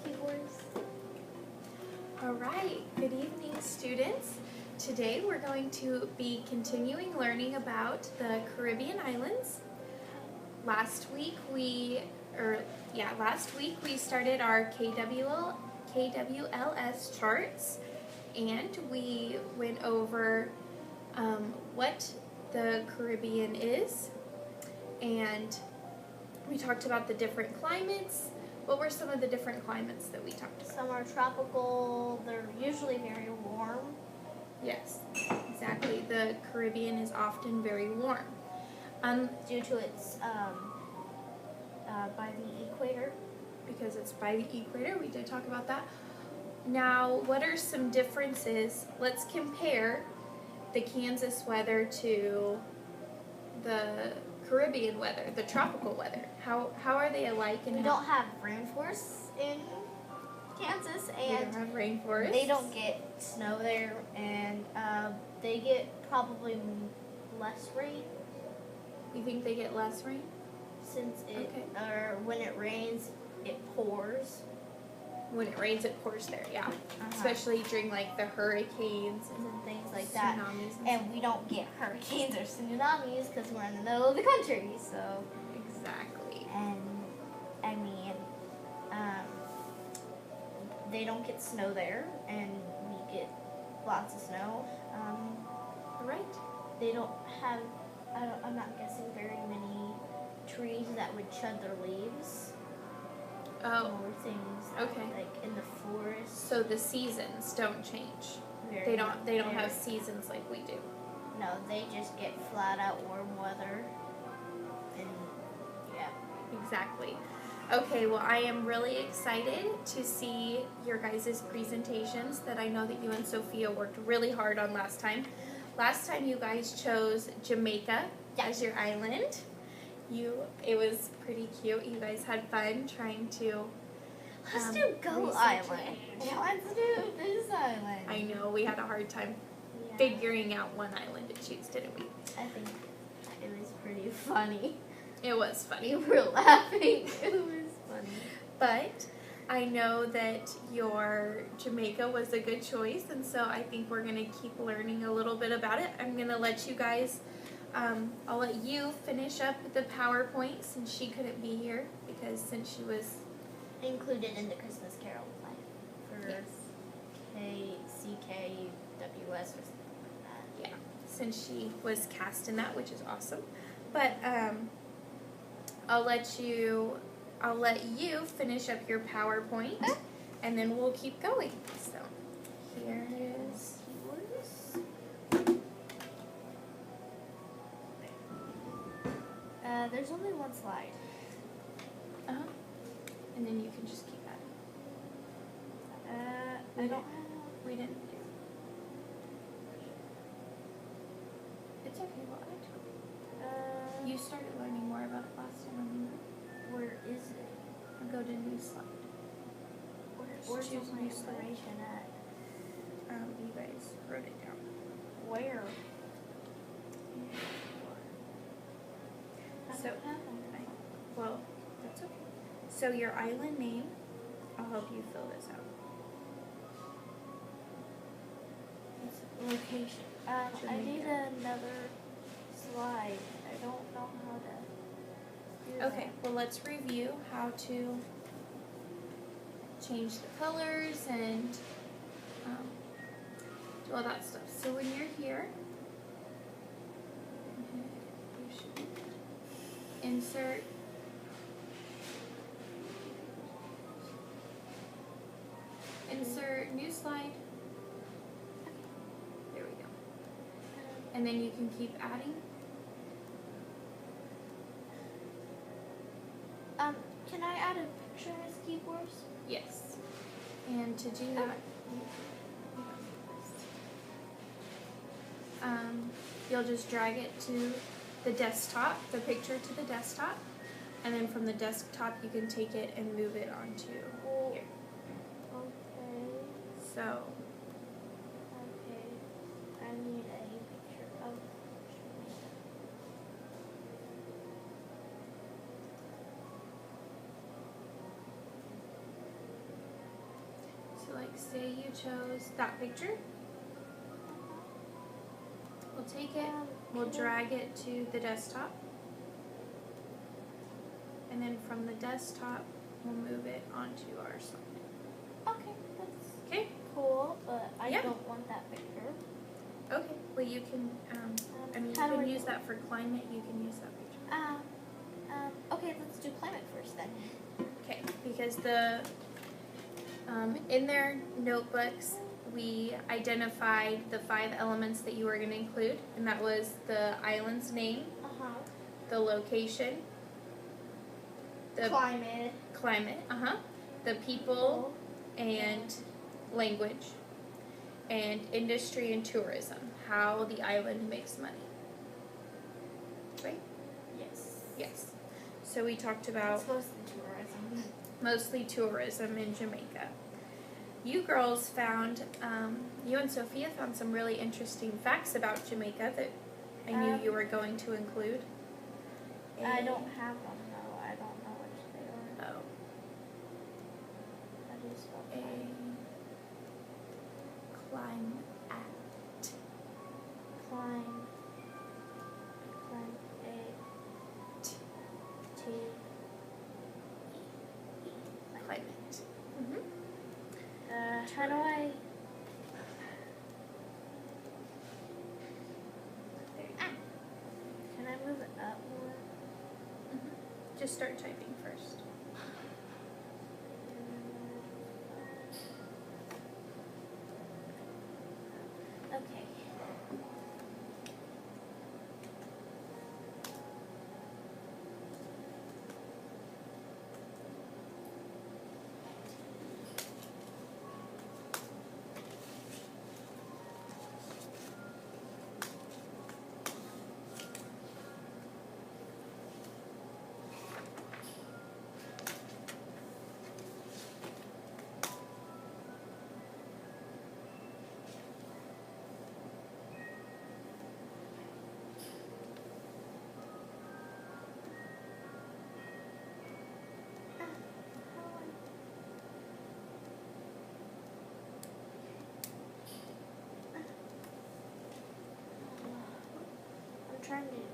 keyboards. All right, good evening, students. Today we're going to be continuing learning about the Caribbean islands. Last week we started our KWLS charts, and we went over what the Caribbean is, and we talked about the different climates. What were some of the different climates that we talked about? Some are tropical. They're usually very warm. Yes, exactly. The Caribbean is often very warm. Due to its by the equator. Because it's by the equator, we did talk about that. Now, what are some differences? Let's compare the Kansas weather to the Caribbean weather, the tropical weather. How are they alike? And we don't have rainforests in Kansas, we don't and have rainforests. they don't get snow there, and they get probably less rain. You think they get less rain? Since it, Okay. or when it rains, it pours. When it rains, it pours there, yeah. Especially during like the hurricanes And things like that. tsunamis. And we don't get hurricanes or tsunamis because we're in the middle of the country, so. Exactly. And, I mean, they don't get snow there, and we get lots of snow. Right. They don't have, I'm not guessing very many trees that would shed their leaves. Oh, Or things okay. like in the forest. So the seasons don't change. Very They don't have very- seasons like we do. No, they just get flat out warm weather. And yeah. Exactly. Okay, well, I am really excited to see your guys' presentations that I know that you and Sophia worked really hard on last time. Last time you guys chose Jamaica as your island. It was pretty cute. You guys had fun trying to Let's do Go research Island. it. Let's do this island. I know, we had a hard time Yeah. figuring out one island to choose, didn't we? I think it was pretty funny. It was funny. We were laughing. It was funny. But I know that your Jamaica was a good choice, and so I think we're going to keep learning a little bit about it. I'm going to let you guys, I'll let you finish up the PowerPoint since she couldn't be here, because since she was Included in the Christmas Carol play for Yes. CKWS or something like that. Yeah, since she was cast in that, which is awesome. But I'll let you finish up your PowerPoint, and then we'll keep going. So here is There's only one slide. and then you can just keep that. I don't We didn't do. It's okay. Well, you started learning more about it last time. Remember? Where is it? Go to new slide. Where's choose my new slide. information at? You guys wrote it down. Where? So, well, that's okay. So your island name, I'll help you fill this out. Location. I need another slide. I don't know how to do Okay, well, let's review how to change the colors and do all that stuff. So when you're here, you should insert new slide. There we go. And then you can keep adding. Can I add a picture as keyboards? Yes. And to do that, you'll just drag it to the desktop, the picture to the desktop, and then from the desktop you can take it and move it onto here. Okay. So, Okay. I need a picture of So like say you chose that picture. We'll take it, we'll drag it to the desktop. And then from the desktop, we'll move it onto our slide. Okay, that's Okay? cool, but I Yeah. don't want that picture. Okay. Well, you can, I mean, you how do can I use do that for climate, you can use that picture. Okay, let's do climate first then. Okay, because the, in their notebooks, we identified the 5 elements that you were going to include, and that was the island's name, the location, the Climate. the people and language, and industry and tourism, how the island makes money. Right? Yes. Yes. So we talked about It's mostly tourism. mostly tourism in Jamaica. You girls found, you and Sophia found some really interesting facts about Jamaica that I knew you were going to include. I don't have them though. I don't know which they are. Oh. How do you spell A climate. Climb Climate. How do I? Can I move it up more? Just start typing first. Okay.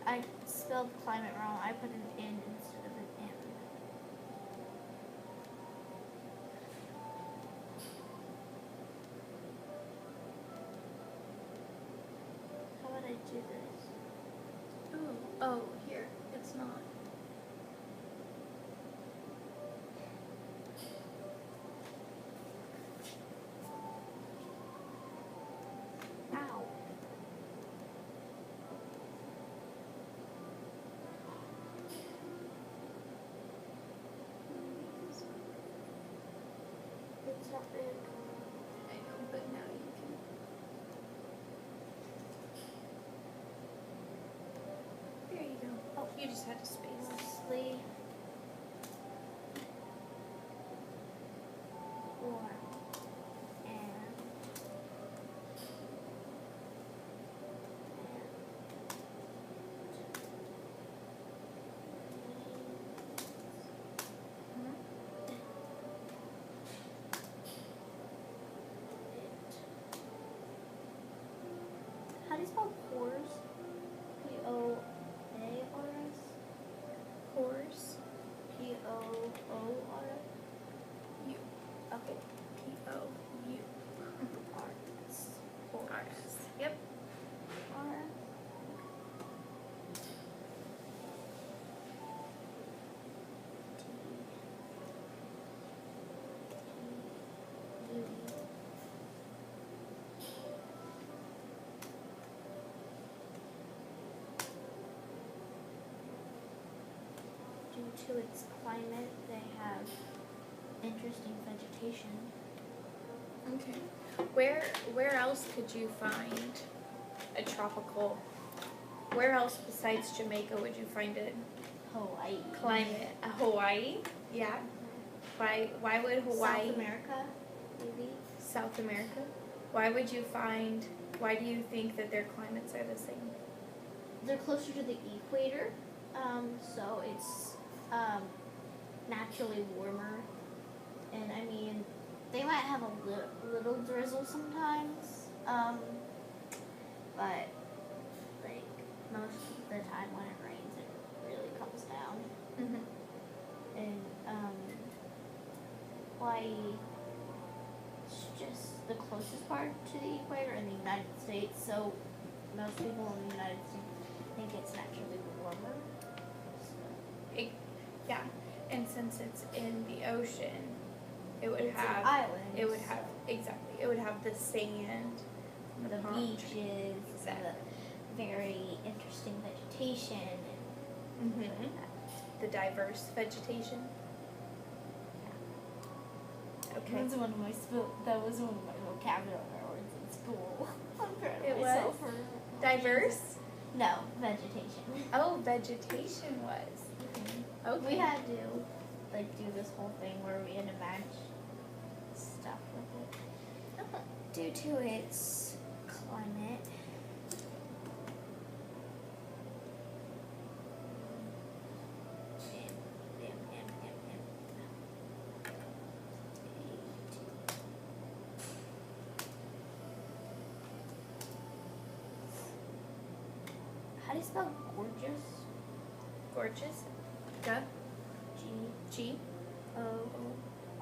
I spelled climate wrong. I put an N instead of an M. How would I do this? Ooh. Oh, here. It's not. Ow. It's not big. I know, but now you can. There you go. Oh, you just had a space. Mostly. Or and how do you spell pores? P-O-A-R-S? Pores. P-O-O-R-S? U. Okay. P-O-U. R-S. R-S. Yep. R-S. Due to its climate, they have interesting vegetation. Okay. Where else could you find a tropical? Where else besides Jamaica would you find a Hawaii. climate? Hawaii? Yeah. Why would Hawaii? South America, maybe. South America? Why do you think that their climates are the same? They're closer to the equator, so it's naturally warmer. And I mean, they might have a little drizzle sometimes, but like most of the time when it rains, it really comes down. Mhm. And Hawaii is just the closest part to the equator in the United States, so most people in the United States think it's naturally warmer. So, Yeah, and since it's in the ocean, it would it's have an island. it would have exactly it would have the sand, the palm beaches, trees. Exactly. the very interesting vegetation, and Mhm. like that. The diverse vegetation. Okay. That was one of my vocabulary words in school. I'm proud of It myself was? for Diverse? No, vegetation. Oh, vegetation was. Okay. We had to like do this whole thing where we had to match stuff with it due to its climate. How do you spell gorgeous? Gorgeous. G G O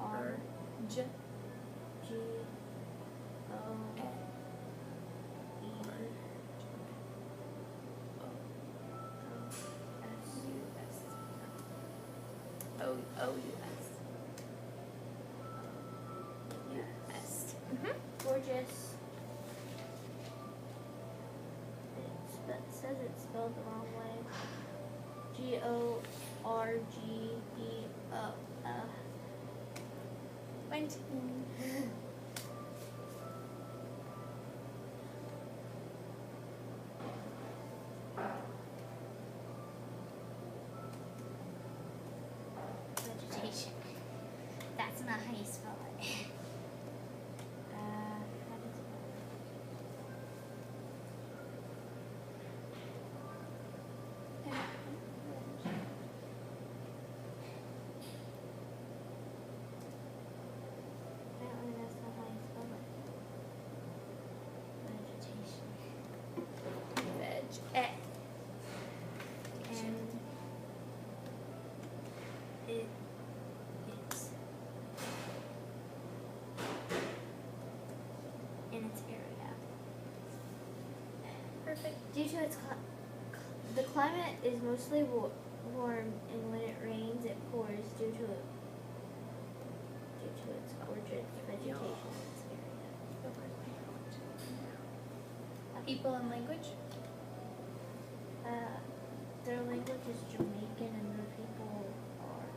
R R J G O E S U S O O U S U S. Mhm. Gorgeous. It says it's spelled the wrong way. G O R G E O. 19. Vegetation. That's not how you spell it. How do you spell it? Apparently that's not how you spell it. Vegetation. Veg. And it's in its area. Perfect. Due to its the climate is mostly warm, and when it rains, it pours due to its gorgeous vegetation in its area. People and language. Their language is Jamaican, and their people are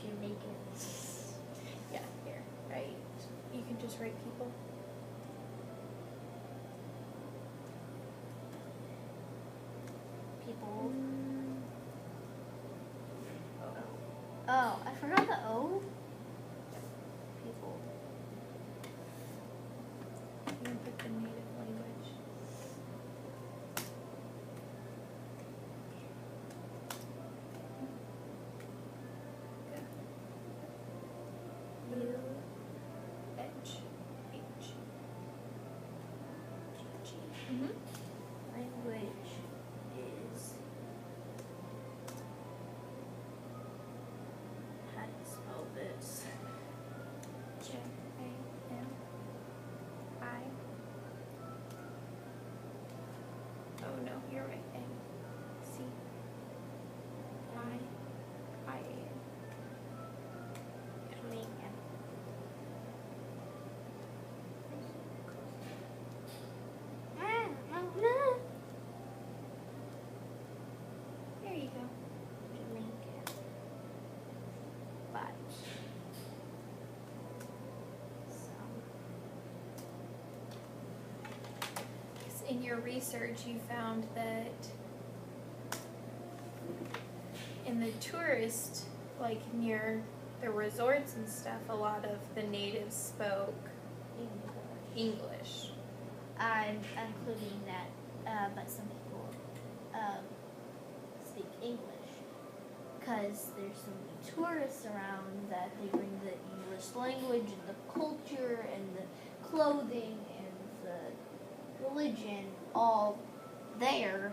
Jamaicans. Yeah, here. Right. You can just write people. People. Oh, I forgot the O. People. You can put the native language. U H H G. Mhm. Language is. How do you spell this? J A M I. Oh no, you're right. A C I A N. Jamaican. There you go. Jamaican. But. In your research, you found that in the tourist, like near the resorts and stuff, a lot of the natives spoke English. I'm including that, but some people speak English because there's so many tourists around, that they bring the English language and the culture and the clothing and the religion all there,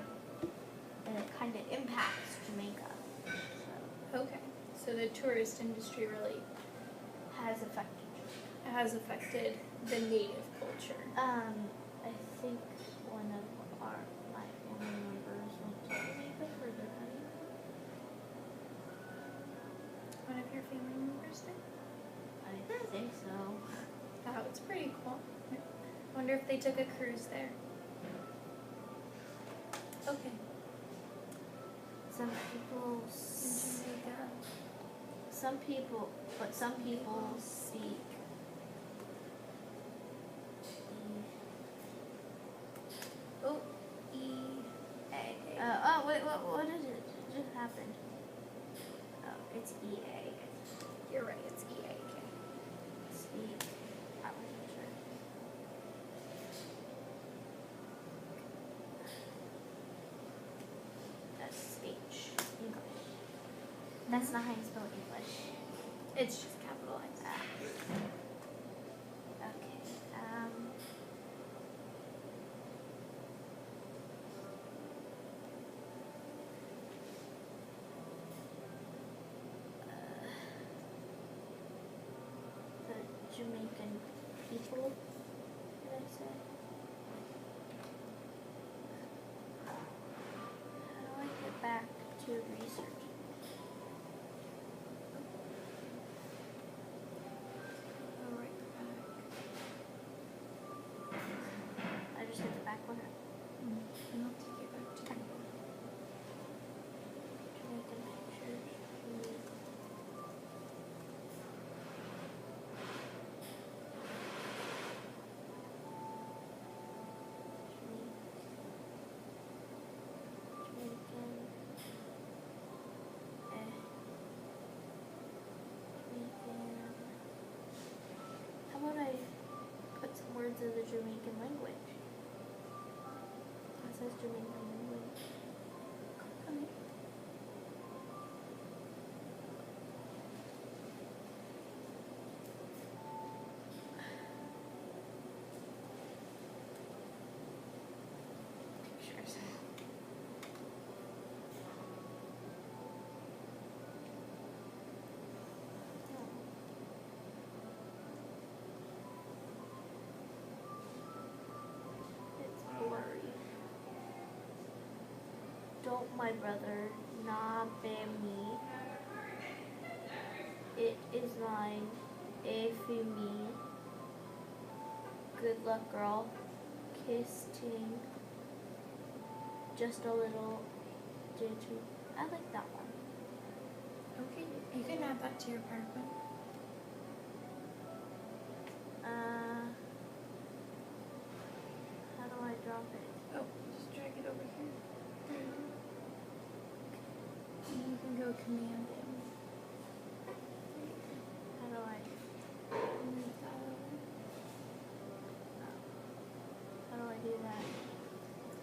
and it kind of impacts Jamaica. So Okay. So the tourist industry really has affected. has affected the native culture. I think one of my family members went to Jamaica for their honeymoon. One of your family members did? I think so. Oh, it's pretty cool. I wonder if they took a cruise there. Okay. Some people, Jamaica. some people speak. Oh, E-A. Wait, what did it just happened? Oh, it's EA. You're right, it's E-A-K. Speak. I wasn't sure. That's speech. English. That's not how you spell English. It's just capitalized. Okay. The Jamaican people, did I say? How do I get back to research? All right, back. I just hit the back button. And I'll take it back to you. Jamaican pictures. How about I put some words of the Jamaican language? It says Jamaican language. Okay. Pictures. It's blurry. Don't, my brother, na be me. It is mine, a for me. Good luck, girl. Kiss ting. Just a little. J2. I like that one. Okay, you can add that to your PowerPoint. How do I drop it? Oh, just drag it over here. And you can go Command M. How do I? Move that over. How do I do that?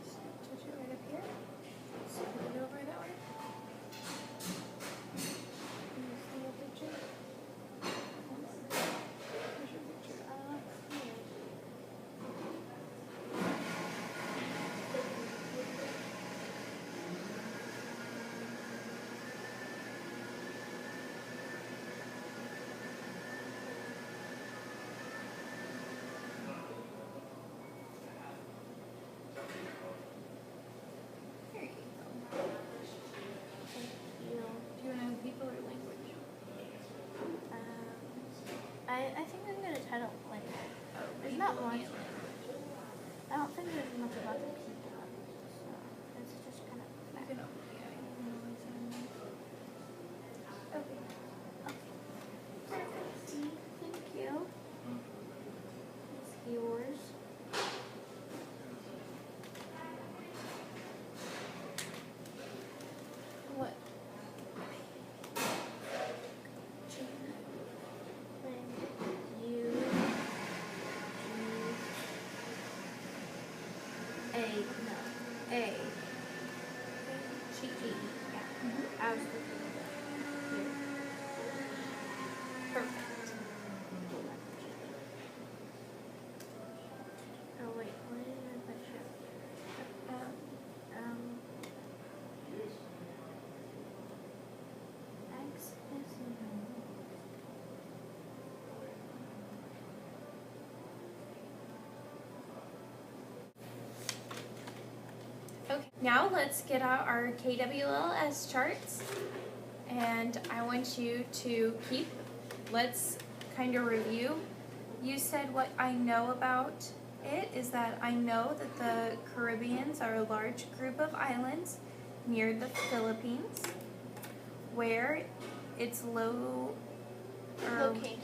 Just touch it right up here. Scoot it over that way. And you see your picture? There's your picture. Here. Perfect. Oh wait, what did I put here? X is Okay, now let's get out our KWLS charts, and I want you to let's kind of review. You said what I know about it is that I know that the Caribbeans are a large group of islands near the Philippines, where it's low, or located.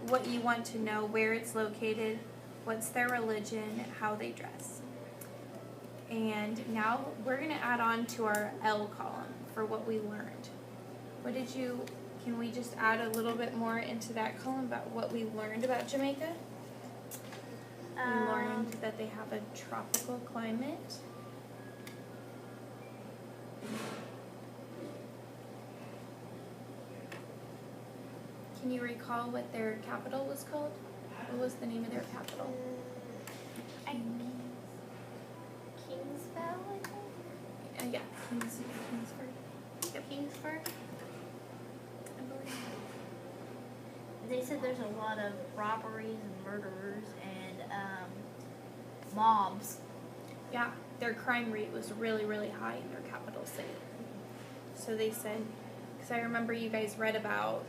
what you want to know, where it's located, what's their religion, how they dress. And now we're going to add on to our L column for what we learned. Can we just add a little bit more into that column about what we learned about Jamaica? We learned that they have a tropical climate. Can you recall what their capital was called? What was the name of their capital? Kingsville, I think. Yeah, Kingsford. Yep. Kingsford. I believe. They said there's a lot of robberies and murderers and mobs. Yeah, their crime rate was really, really high in their capital city. So they said, because I remember you guys read about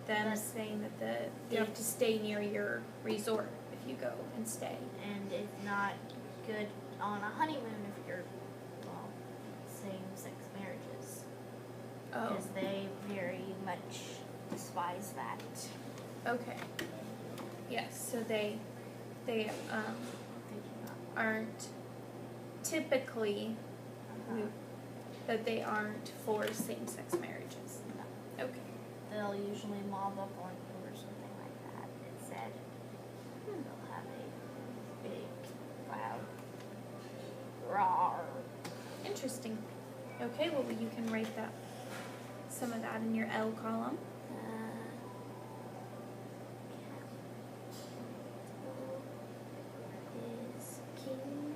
them saying that you have to stay near your resort if you go and stay. And it's not good on a honeymoon if you're, well, same-sex marriages. Oh, Because they very much despise that. okay. Yes, so they They do aren't typically not. that they aren't for same-sex marriages. Okay. They'll usually mob up on you or something like that. It said they'll have a big, loud roar. Interesting. Okay, well you can write some of that in your L column. Is Kingsville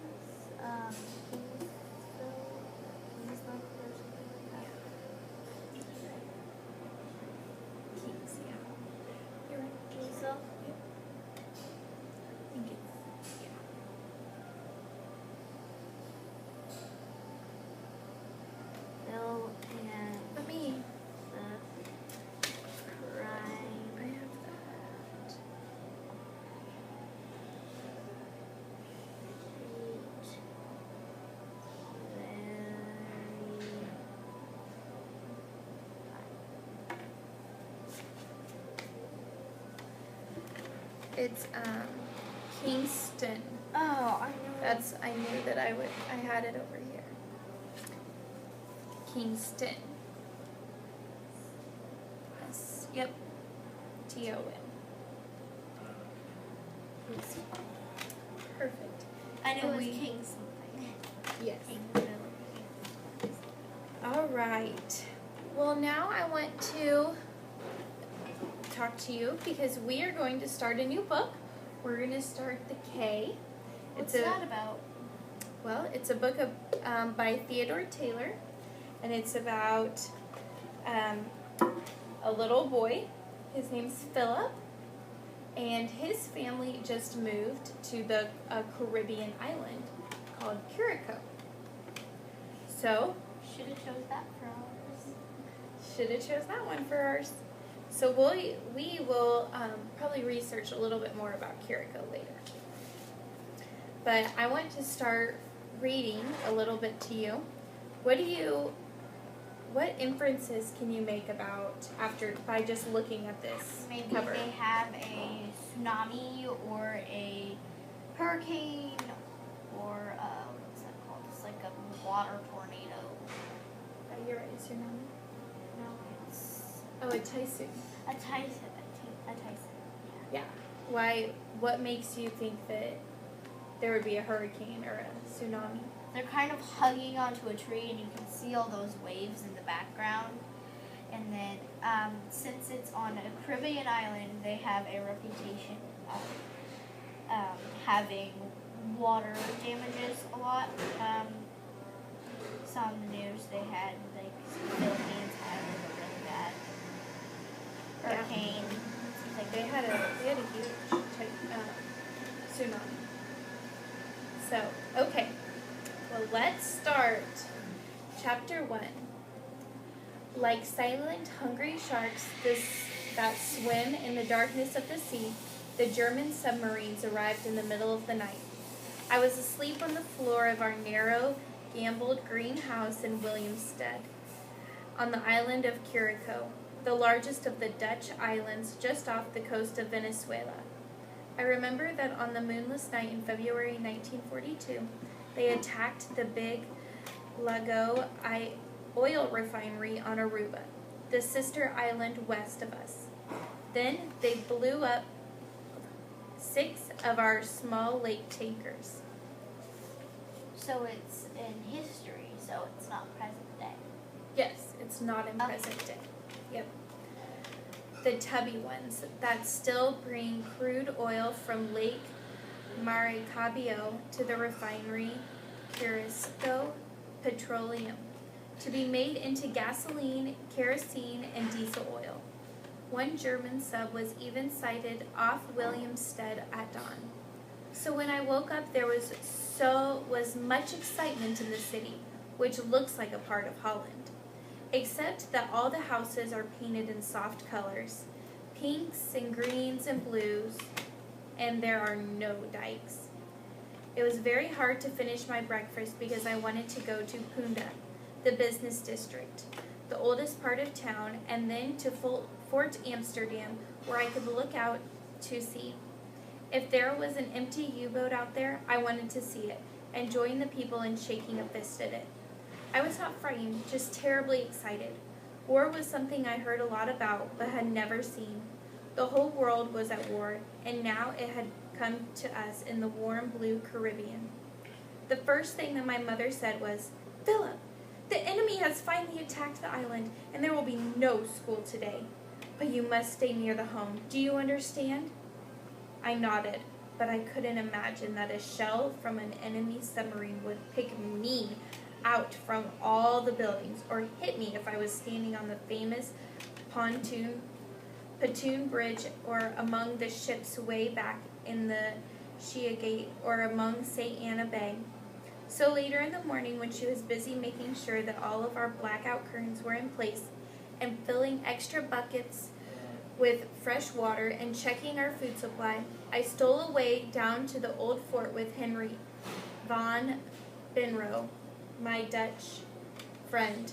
or something like that. Kings, yeah. You're right. Kingsville? I think it's, yeah. Bill and Let me, the crime I have that. rate very It's Kingston. Oh, I know. I knew that I had it over here. Kingston. Yes, yep. T-O-N. Perfect. I knew And it was we- King something. Yes. Kingsville. All right. Well, now I want to talk to you because we are going to start a new book. We're going to start the K. What's that about? Well, it's a book by Theodore Taylor, and it's about a little boy. His name's Philip, and his family just moved to the Caribbean island called Curacao. So, Should have chose that for ours. should have chose that one for ours. So we will probably research a little bit more about Curacao later. But I want to start reading a little bit to you. What inferences can you make by just looking at this Maybe cover? they have a tsunami or a hurricane or what's that called? It's like a water tornado. You're right, it's your name. No, it's Oh, a typhoon. a Tyson. A Tyson. Yeah. What makes you think that there would be a hurricane or a tsunami? They're kind of hugging onto a tree, and you can see all those waves in the background. And then, since it's on a Caribbean island, they have a reputation of having water damages a lot. Saw in the news they had, like, the Philippines had like a really bad hurricane. Like They had a huge tsunami. So, okay. Well, let's start chapter 1. Like silent, hungry sharks that swim in the darkness of the sea, the German submarines arrived in the middle of the night. I was asleep on the floor of our narrow, gambled greenhouse in Williamstead, on the island of Curaçao, the largest of the Dutch islands just off the coast of Venezuela. I remember that on the moonless night in February 1942, they attacked the big Lago oil refinery on Aruba, the sister island west of us. Then they blew up 6 of our small lake tankers. So it's in history, so it's not present day. Yes, it's not in present day. Yep. The tubby ones that still bring crude oil from Lake Maracaibo to the refinery Curaçao Petroleum to be made into gasoline, kerosene, and diesel oil. One German sub was even sighted off Williamstead at dawn. So when I woke up, there was much excitement in the city, which looks like a part of Holland, except that all the houses are painted in soft colors, pinks and greens and blues, and there are no dikes. It was very hard to finish my breakfast because I wanted to go to Punda, the business district, the oldest part of town, and then to Fort Amsterdam, where I could look out to sea. If there was an empty U-boat out there, I wanted to see it, and join the people in shaking a fist at it. I was not frightened, just terribly excited. War was something I heard a lot about, but had never seen. The whole world was at war, and now it had come to us in the warm blue Caribbean. The first thing that my mother said was, "Philip, the enemy has finally attacked the island, and there will be no school today. But you must stay near the home. Do you understand?" I nodded, but I couldn't imagine that a shell from an enemy submarine would pick me out from all the buildings, or hit me if I was standing on the famous pontoon bridge, or among the ships way back in the Shia Gate, or among St. Anna Bay. So later in the morning, when she was busy making sure that all of our blackout curtains were in place and filling extra buckets with fresh water and checking our food supply, I stole away down to the old fort with Henry van Benro, my Dutch friend,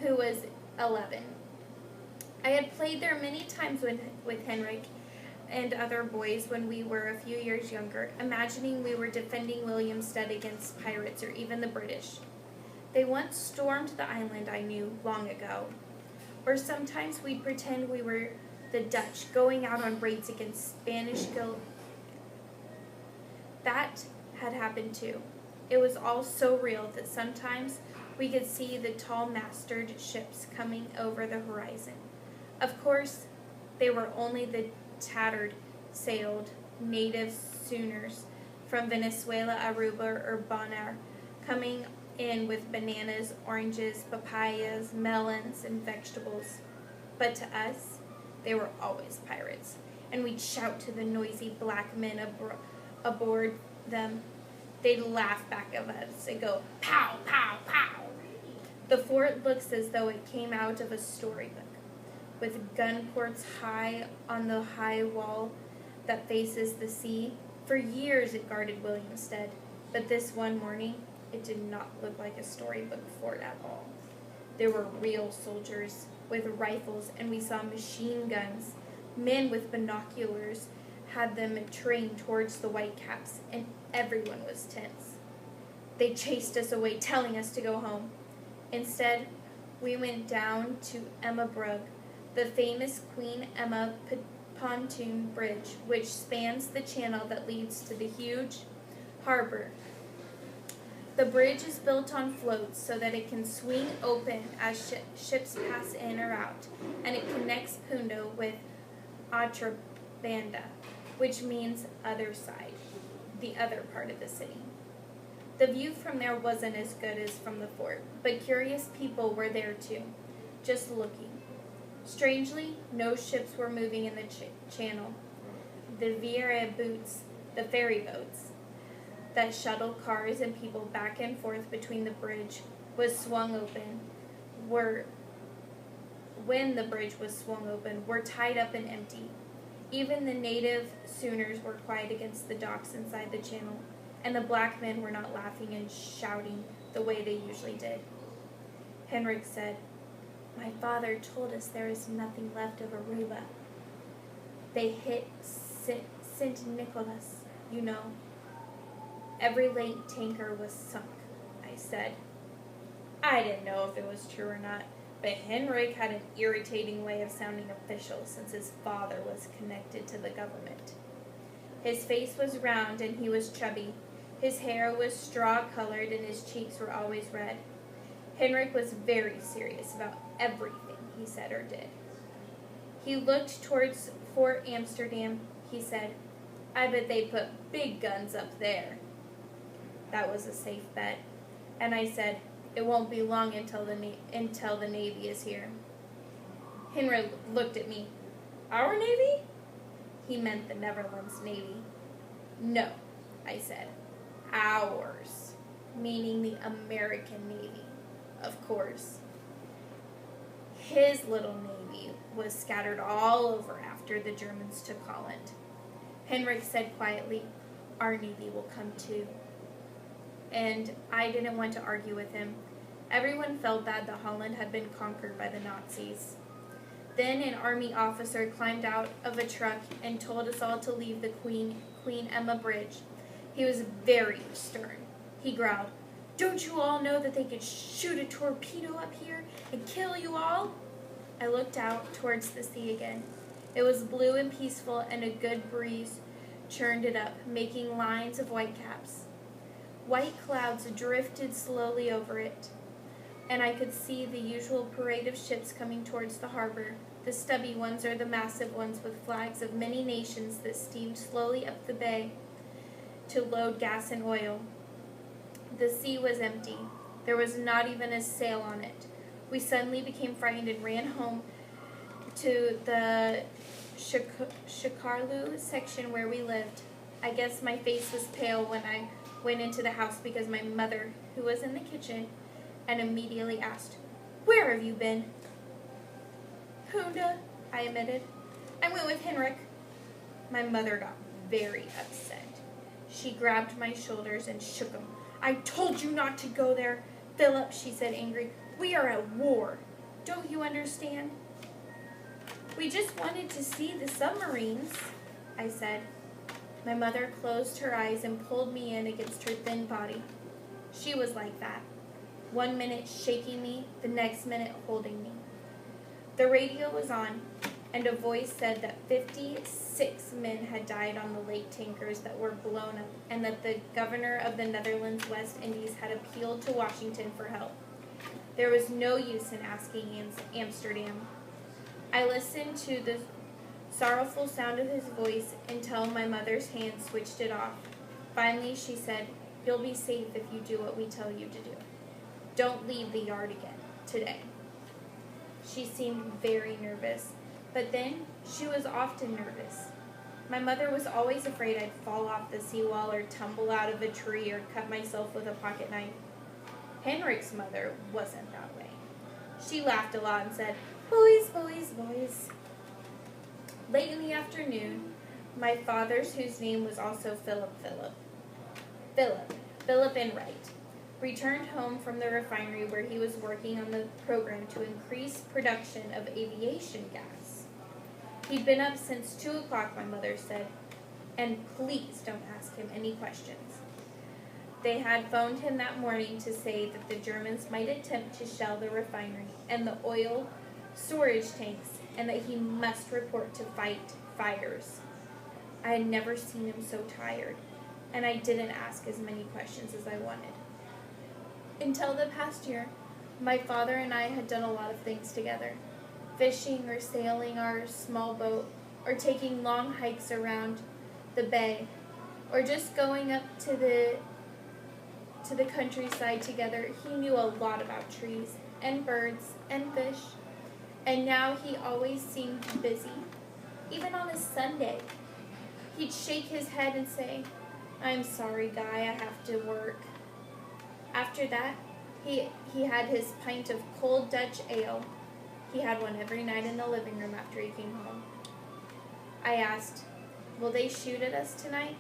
who was 11. I had played there many times with Henrik and other boys when we were a few years younger, imagining we were defending Williamstead against pirates or even the British. They once stormed the island, I knew, long ago. Or sometimes we'd pretend we were the Dutch going out on raids against Spanish guild. That had happened too. It was all so real that sometimes we could see the tall masted ships coming over the horizon. Of course, they were only the tattered sailed native schooners from Venezuela, Aruba, or Bonaire, coming in with bananas, oranges, papayas, melons, and vegetables. But to us, they were always pirates, and we'd shout to the noisy black men aboard them. They'd laugh back at us and go, "Pow, pow, pow." The fort looks as though it came out of a storybook, with gun ports high on the high wall that faces the sea. For years it guarded Williamstead, but this one morning it did not look like a storybook fort at all. There were real soldiers with rifles, and we saw machine guns. Men with binoculars had them trained towards the Whitecaps, and everyone was tense. They chased us away, telling us to go home. Instead, we went down to Emma Brugge, the famous Queen Emma pontoon bridge, which spans the channel that leads to the huge harbor. The bridge is built on floats so that it can swing open as ships pass in or out, and it connects Pundo with Atrabanda, which means other side, the other part of the city. The view from there wasn't as good as from the fort, but curious people were there too, just looking. Strangely, no ships were moving in the channel. The Vieira boats, the ferry boats, that shuttle cars and people back and forth between the bridge was swung open, when the bridge was swung open, were tied up and empty. Even the native schooners were quiet against the docks inside the channel, and the black men were not laughing and shouting the way they usually did. Henrik said, "My father told us there is nothing left of Aruba. They hit St. Nicholas, you know. Every late tanker was sunk," I said. I didn't know if it was true or not, but Henrik had an irritating way of sounding official since his father was connected to the government. His face was round and he was chubby. His hair was straw-colored and his cheeks were always red. Henrik was very serious about everything he said or did. He looked towards Fort Amsterdam. He said, "I bet they put big guns up there." That was a safe bet. And I said, "It won't be long until the Navy is here." Henrik looked at me. "Our Navy?" He meant the Netherlands Navy. "No," I said. "Ours," meaning the American Navy, of course. His little navy was scattered all over after the Germans took Holland. Henrik said quietly, "Our Navy will come too." And I didn't want to argue with him. Everyone felt bad that Holland had been conquered by the Nazis. Then an army officer climbed out of a truck and told us all to leave the Queen Emma Bridge. He was very stern. He growled, "Don't you all know that they could shoot a torpedo up here and kill you all?" I looked out towards the sea again. It was blue and peaceful, and a good breeze churned it up, making lines of white caps. White clouds drifted slowly over it, and I could see the usual parade of ships coming towards the harbor, the stubby ones or the massive ones with flags of many nations that steamed slowly up the bay to load gas and oil. The sea was empty. There was not even a sail on it. We suddenly became frightened and ran home to the Shikarlu section where we lived. I guess my face was pale when I went into the house because my mother, who was in the kitchen, and immediately asked, "Where have you been?" "Punda," I admitted. "I went with Henrik." My mother got very upset. She grabbed my shoulders and shook them. "I told you not to go there, Philip," she said angry. "We are at war. Don't you understand?" "We just wanted to see the submarines," I said. My mother closed her eyes and pulled me in against her thin body. She was like that. 1 minute shaking me, the next minute holding me. The radio was on, and a voice said that 56 men had died on the lake tankers that were blown up, and that the governor of the Netherlands West Indies had appealed to Washington for help. There was no use in asking Amsterdam. I listened to the sorrowful sound of his voice until my mother's hand switched it off. Finally, she said, "You'll be safe if you do what we tell you to do. Don't leave the yard again today." She seemed very nervous, but then she was often nervous. My mother was always afraid I'd fall off the seawall or tumble out of a tree or cut myself with a pocket knife. Henrik's mother wasn't that way. She laughed a lot and said, "Boys, boys, boys." Late in the afternoon, my father's, whose name was also Philip Enright, returned home from the refinery where he was working on the program to increase production of aviation gas. He'd been up since 2 o'clock, my mother said, and please don't ask him any questions. They had phoned him that morning to say that the Germans might attempt to shell the refinery and the oil storage tanks, and that he must report to fight fires. I had never seen him so tired, and I didn't ask as many questions as I wanted. Until the past year, my father and I had done a lot of things together. Fishing or sailing our small boat, or taking long hikes around the bay, or just going up to the countryside together. He knew a lot about trees and birds and fish, and now he always seemed busy. Even on a Sunday, he'd shake his head and say, "I'm sorry, Guy, I have to work." After that, he had his pint of cold Dutch ale. He had one every night in the living room after he came home. I asked, "Will they shoot at us tonight?"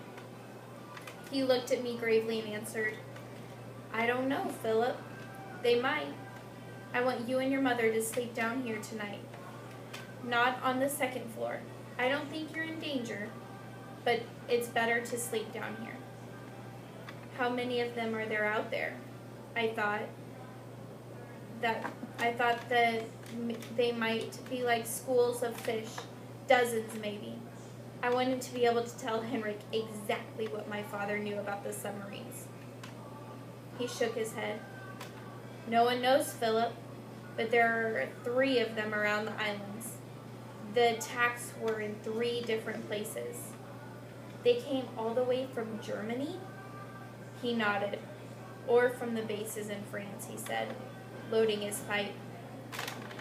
He looked at me gravely and answered, "I don't know, Philip. They might. I want you and your mother to sleep down here tonight. Not on the second floor. I don't think you're in danger, but it's better to sleep down here." How many of them are there out there? I thought that they might be like schools of fish, dozens maybe. I wanted to be able to tell Henrik exactly what my father knew about the submarines. He shook his head. "No one knows, Philip, but there are 3 of them around the islands. The attacks were in 3 different places. They came all the way from Germany?" He nodded. "Or from the bases in France," he said, loading his pipe.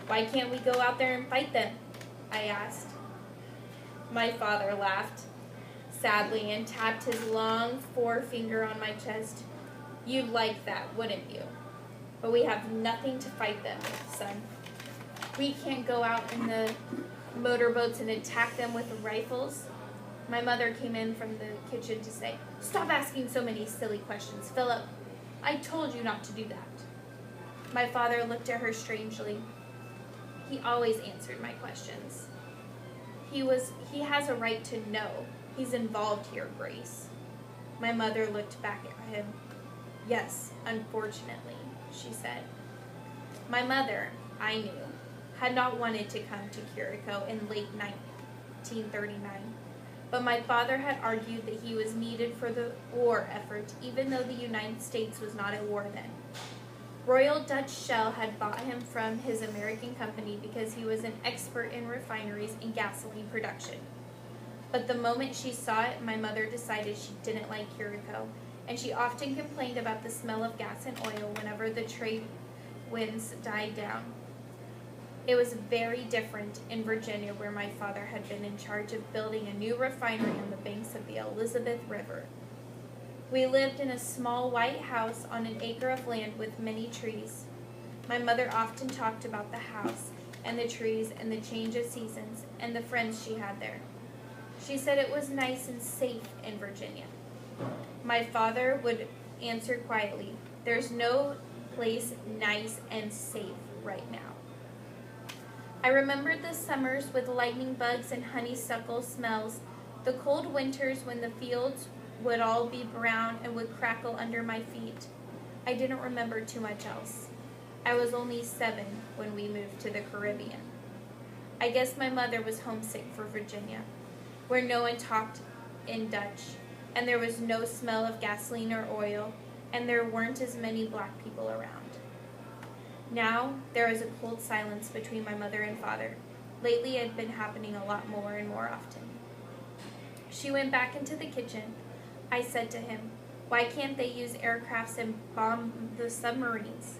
"Why can't we go out there and fight them?" I asked. My father laughed sadly and tapped his long forefinger on my chest. "You'd like that, wouldn't you? But we have nothing to fight them with, son. We can't go out in the motorboats and attack them with rifles." My mother came in from the kitchen to say, "Stop asking so many silly questions, Philip. I told you not to do that." My father looked at her strangely. He always answered my questions. He has a right to know. He's involved here, Grace." My mother looked back at him. "Yes, unfortunately," she said. My mother, I knew, had not wanted to come to Curacao in late 1939, but my father had argued that he was needed for the war effort, even though the United States was not at war then. Royal Dutch Shell had bought him from his American company because he was an expert in refineries and gasoline production. But the moment she saw it, my mother decided she didn't like Curacao, and she often complained about the smell of gas and oil whenever the trade winds died down. It was very different in Virginia, where my father had been in charge of building a new refinery on the banks of the Elizabeth River. We lived in a small white house on an acre of land with many trees. My mother often talked about the house and the trees and the change of seasons and the friends she had there. She said it was nice and safe in Virginia. My father would answer quietly, "There's no place nice and safe right now." I remembered the summers with lightning bugs and honeysuckle smells, the cold winters when the fields would all be brown and would crackle under my feet. I didn't remember too much else. I was only 7 when we moved to the Caribbean. I guess my mother was homesick for Virginia, where no one talked in Dutch, and there was no smell of gasoline or oil, and there weren't as many black people around. Now, there is a cold silence between my mother and father. Lately, it had been happening a lot more and more often. She went back into the kitchen. I said to him, "Why can't they use aircrafts and bomb the submarines?"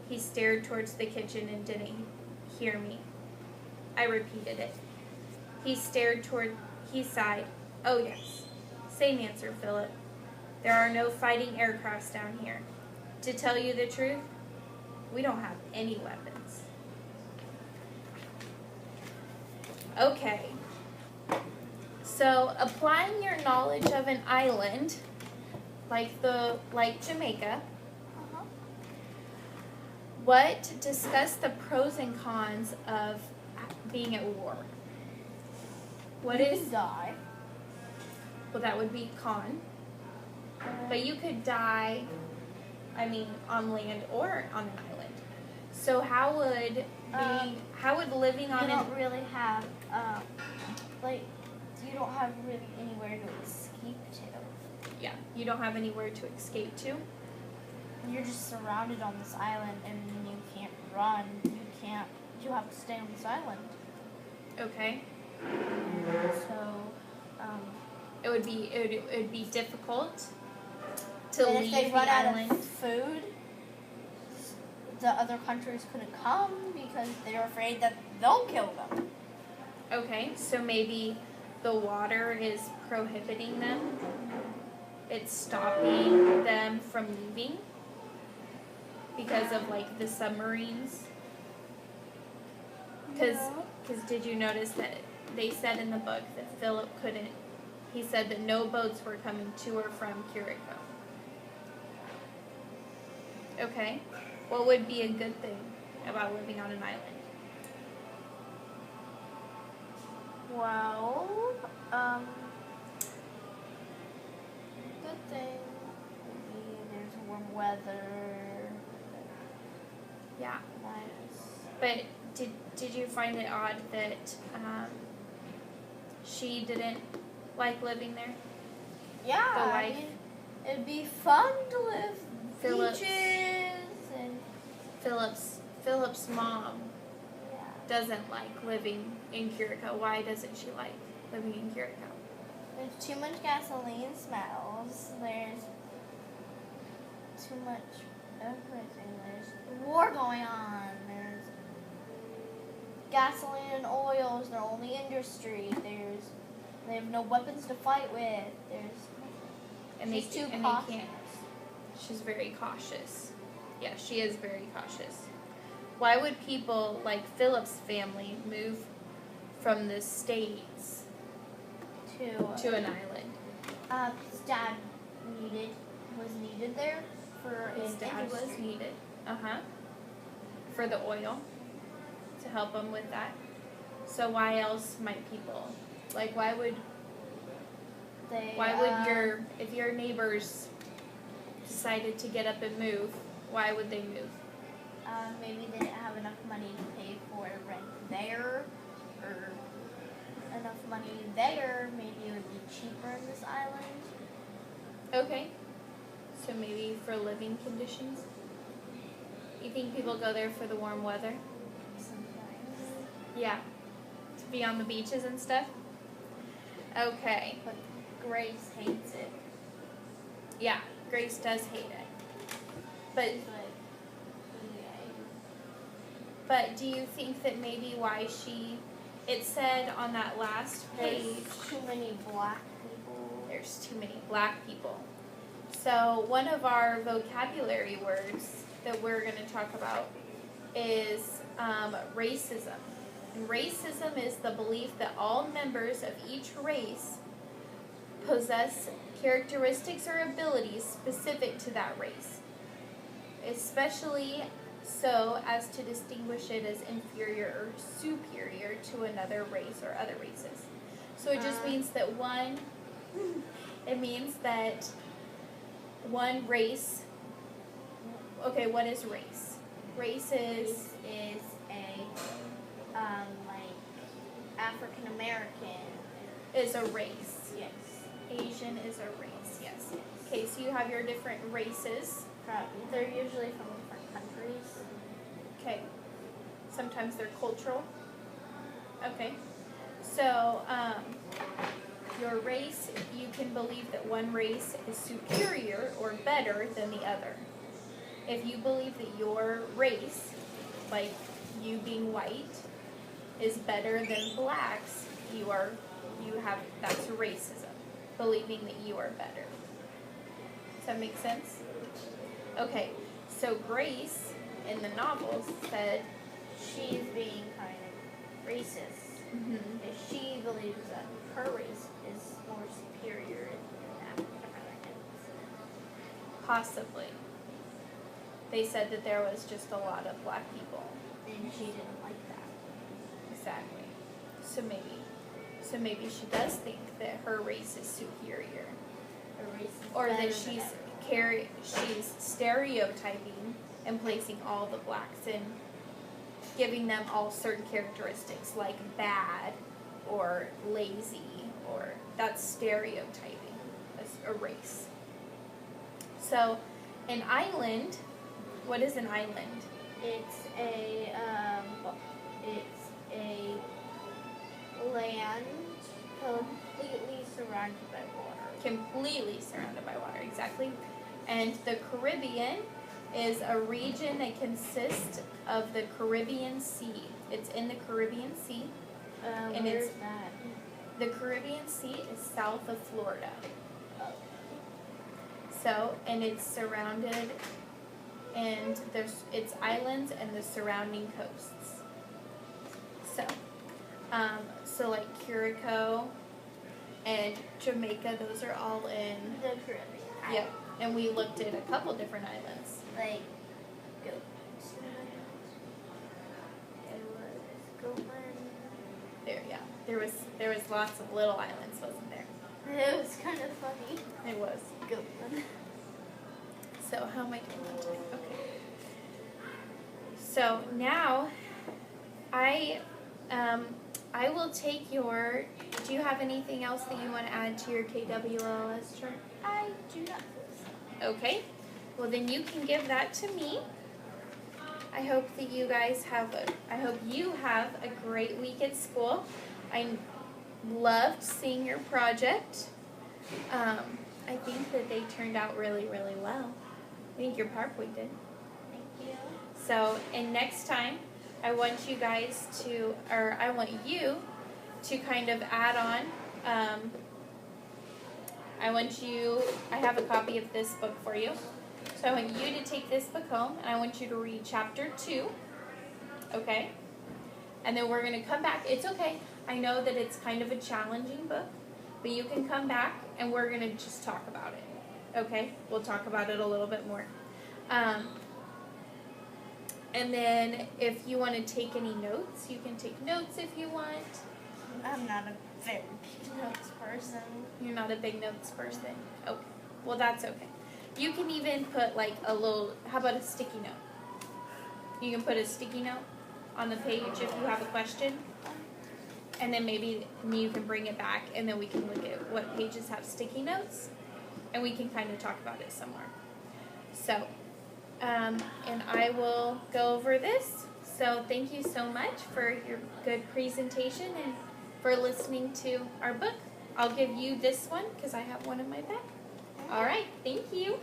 He stared towards the kitchen and didn't hear me. I repeated it. He sighed. "Oh yes. Same answer, Philip. There are no fighting aircrafts down here. To tell you the truth, we don't have any weapons." Okay. So, applying your knowledge of an island, like Jamaica, discuss the pros and cons of being at war. What You is can die. Well, that would be con. But you could die, on land or on an island. So how would living on You don't really have, you don't have really anywhere to escape to. Yeah, you don't have anywhere to escape to. you're just surrounded on this island and you can't run. You have to stay on this island. Okay. So, It would be difficult to and leave if they the run out island. of food, the other countries couldn't come because they're afraid that they'll kill them. Okay, so maybe the water is prohibiting them. It's stopping them from leaving because of like the submarines. Because did you notice that they said in the book that Philip couldn't? He said that no boats were coming to or from Curico. Okay, what would be a good thing about living on an island? Well, good thing would be there's warm weather. Yeah. Nice. But did you find it odd that she didn't like living there? Yeah, The I life. mean, it'd be fun to live Philip's- beaches and Philip's mom yeah. doesn't like living in Curico. Why doesn't she like living in Curico? There's too much gasoline smells. There's too much everything. There's war going on. There's gasoline and oil is their only industry. They have no weapons to fight with. And She's too and cautious. they can't. She's very cautious. Yeah, she is very cautious. Why would people like Philip's family move from the States to an island? His dad was needed there for His an dad was industry. needed. For the oil, to help them with that. So why else might people, like why would if your neighbors decided to get up and move, why would they move? Maybe they didn't have enough money to pay for rent there, or enough money there. Maybe it would be cheaper in this island. Okay. So maybe for living conditions? You think people go there for the warm weather? Sometimes. Yeah. To be on the beaches and stuff? Okay. But Grace hates it. Yeah, Grace does hate it. But She's like, yay. but do you think that maybe why it said on that last page There's too many black people. there's too many black people. So one of our vocabulary words that we're going to talk about is racism. And racism is the belief that all members of each race possess characteristics or abilities specific to that race, especially so as to distinguish it as inferior or superior to another race or other races. So it just means that one race. Okay, what is race? Race is a like African American. a race. Yes. Asian is a race, yes. Okay, so you have your different races. They're usually from different countries. Okay. Sometimes they're cultural. Okay. So, your race, you can believe that one race is superior or better than the other. If you believe that your race, like you being white, is better than blacks, that's racism, believing that you are better. Does that make sense? Okay, so Grace in the novels said She's being kind of racist. If she believes that her race is more superior than African Americans. possibly. They said that there was just a lot of black people. And she didn't like that. Exactly. So maybe she does think that her race is superior, Her race is or better that than she's stereotyping and placing all the blacks and giving them all certain characteristics like bad or lazy, or that's stereotyping as a race. So An island. What is an island? It's a land completely surrounded by water. Completely surrounded by water, exactly. And the Caribbean is a region that consists of the Caribbean Sea. It's in the Caribbean Sea. And Where's that? The Caribbean Sea is south of Florida. So, and it's surrounded, and it's islands and the surrounding coasts. So like Curacao and Jamaica, those are all in The Caribbean. Yep. And we looked at a couple different islands. Like Goat. It was Goatland. There was lots of little islands, wasn't there? It was kind of funny. It was. Goatland. So how am I doing on time? Okay. So now I will take your. Do you have anything else that you want to add to your KWLS chart? I do not. Okay. Well, then you can give that to me. I hope that you guys have a great week at school. I loved seeing your project. I think that they turned out really, really well. I think your PowerPoint did. Thank you. So, and next time, I want you to kind of add on. I have a copy of this book for you. So I want you to take this book home, and I want you to read chapter 2, okay? And then we're going to come back. It's okay. I know that it's kind of a challenging book, but you can come back, and we're going to just talk about it, okay? We'll talk about it a little bit more. And then if you want to take any notes, you can take notes if you want. I'm not a very big notes person. You're not a big notes person. Okay. Well, that's okay. You can even put like how about a sticky note? You can put a sticky note on the page if you have a question. And then maybe you can bring it back and then we can look at what pages have sticky notes. And we can kind of talk about it somewhere. So, and I will go over this. So thank you so much for your good presentation and for listening to our book. I'll give you this one because I have one in my bag. All right, thank you.